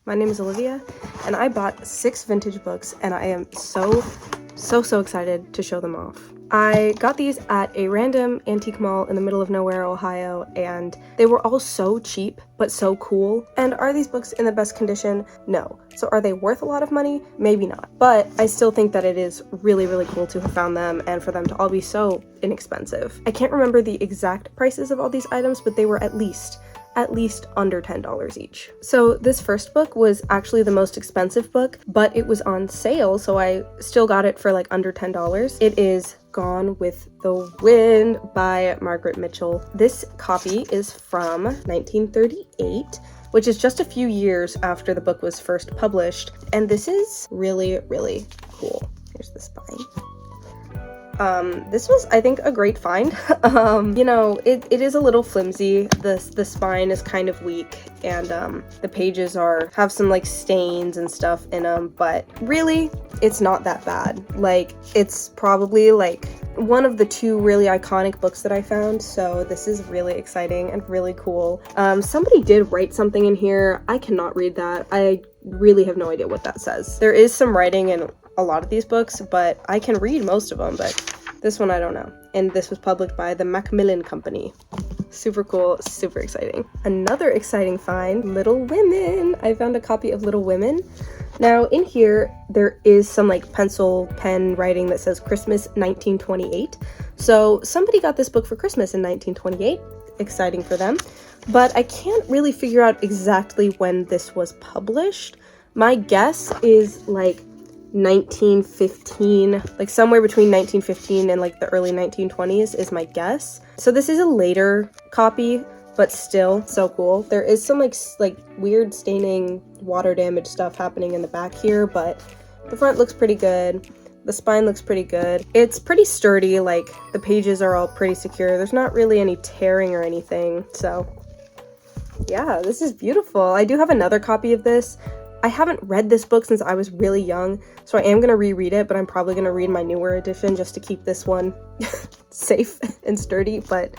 My name is Olivia, and I bought 6 vintage books, and I am so excited to show them off. I got these at a random antique mall in the middle of nowhere, Ohio, and they were all so cheap, but so cool. And are these books in the best condition? No. So are they worth a lot of money? Maybe not. But I still think that it is really, really cool to have found them and for them to all be so inexpensive. I can't remember the exact prices of all these items, but they were at least under $10 each. So this first book was actually the most expensive book, but it was on sale, so I still got it for like under $10. It is Gone with the Wind by Margaret Mitchell. This copy is from 1938, which is just a few years after the book was first published, and this is really, really cool. Here's the spine. This was, I think, a great find. You know, it is a little flimsy. The spine is kind of weak, and the pages have some like stains and stuff in them, but really, it's not that bad. Like, it's probably like one of the 2 really iconic books that I found, so this is really exciting and really cool. Somebody did write something in here. I cannot read that. I really have no idea what that says. There is some writing in a lot of these books, but I can read most of them, but this one I don't know. And this was published by the Macmillan Company. Super cool, super exciting. Another exciting find, Little Women. I found a copy of Little Women. Now in here, there is some like pencil pen writing that says Christmas 1928. So somebody got this book for Christmas in 1928. Exciting for them. But I can't really figure out exactly when this was published. My guess is like 1915, like somewhere between 1915 and like the early 1920s is my guess. So this is a later copy, but still so cool. There is some like weird staining, water damage stuff happening in the back here, but the front looks pretty good. The spine looks pretty good. It's pretty sturdy, like the pages are all pretty secure. There's not really any tearing or anything, so yeah, this is beautiful. I do have another copy of this. I haven't read this book since I was really young, so I am going to reread it, but I'm probably going to read my newer edition just to keep this one safe and sturdy, but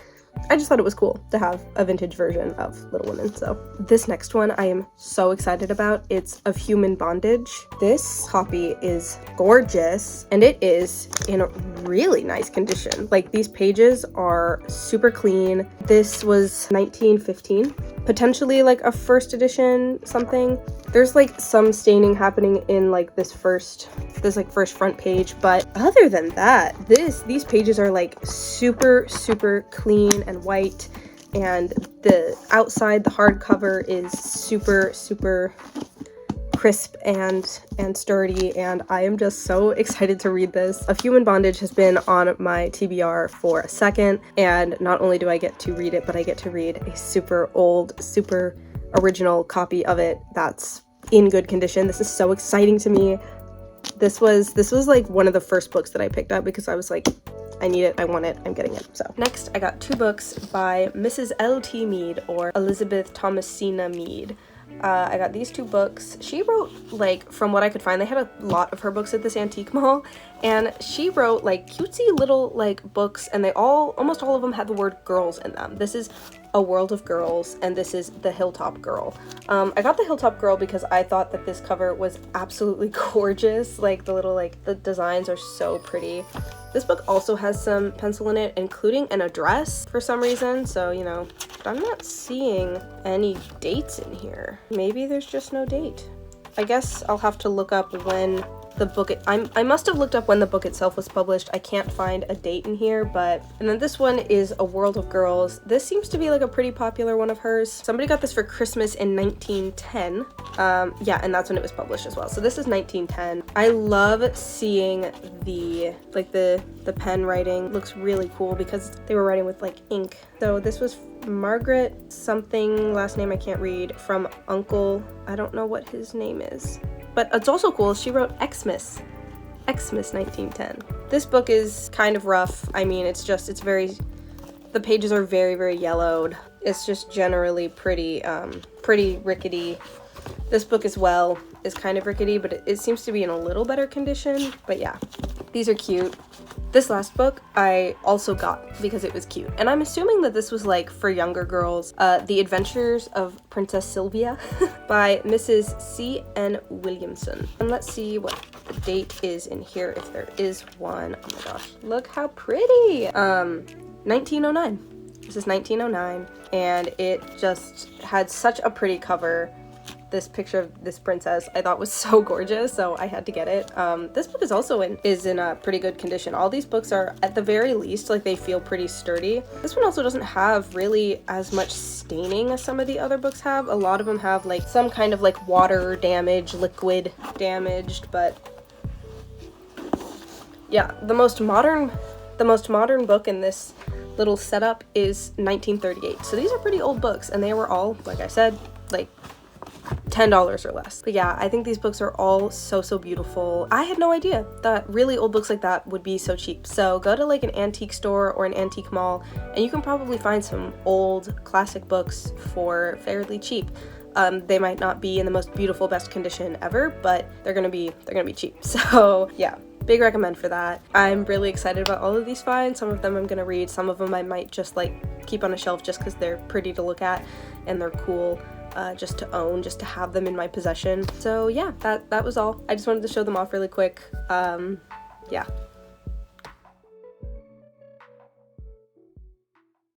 I just thought it was cool to have a vintage version of Little Women. So this next one I am so excited about. It's Of Human Bondage. This copy is gorgeous, and it is in a really nice condition. Like, these pages are super clean. This was 1915, potentially like a first edition something. There's like some staining happening in like this first front page, but other than that, these pages are like super clean and white, and the outside, the hardcover, is super crisp and sturdy, and I am just so excited to read this. Of Human Bondage has been on my TBR for a second, and not only do I get to read it, but I get to read a super old, super original copy of it that's in good condition. This is so exciting to me. This was like one of the first books that I picked up because I was like, I need it, I want it, I'm getting it. So next, I got 2 books by Mrs. L.T. Mead, or Elizabeth Thomasina Mead. I got these 2 books. She wrote, like, from what I could find, they had a lot of her books at this antique mall, and she wrote like cutesy little like books, and almost all of them had the word girls in them. This is A World of Girls, and this is The Hilltop Girl. I got The Hilltop Girl because I thought that this cover was absolutely gorgeous. Like, the designs are so pretty. This book also has some pencil in it, including an address for some reason, so, you know, but I'm not seeing any dates in here. Maybe there's just no date. I guess I'll have to look up when the book, I must have looked up when the book itself was published. I can't find a date in here, and then this one is A World of Girls. This seems to be like a pretty popular one of hers. Somebody got this for Christmas in 1910. Yeah, and that's when it was published as well. So this is 1910. I love seeing the pen writing. Looks really cool because they were writing with like ink. So this was Margaret something, last name I can't read, from Uncle, I don't know what his name is. But it's also cool, she wrote Xmas 1910. This book is kind of rough. I mean, the pages are very yellowed. It's just generally pretty rickety. This book as well is kind of rickety, but it seems to be in a little better condition. But yeah, These are cute. This last book I also got because it was cute, and I'm assuming that this was like for younger girls. The Adventures of Princess Sylvia by Mrs. C.N. Williamson. And let's see what the date is in here, if there is one. Oh my gosh, look how pretty! 1909. This is 1909, and it just had such a pretty cover. This picture of this princess I thought was so gorgeous, so I had to get it. This book is also in a pretty good condition. All these books are, at the very least, like they feel pretty sturdy. This one also doesn't have really as much staining as some of the other books have. A lot of them have like some kind of like water damage, liquid damaged, but yeah, the most modern book in this little setup is 1938. So these are pretty old books, and they were all, like I said, like $10 or less. But yeah, I think these books are all so beautiful. I had no idea that really old books like that would be so cheap. So go to like an antique store or an antique mall, and you can probably find some old classic books for fairly cheap. They might not be in the most beautiful, best condition ever, but they're gonna be cheap. So yeah, big recommend for that. I'm really excited about all of these finds. Some of them I'm gonna read, some of them I might just like keep on a shelf just because they're pretty to look at and they're cool. Just to own, just to have them in my possession. So yeah, that was all. I just wanted to show them off really quick. Yeah,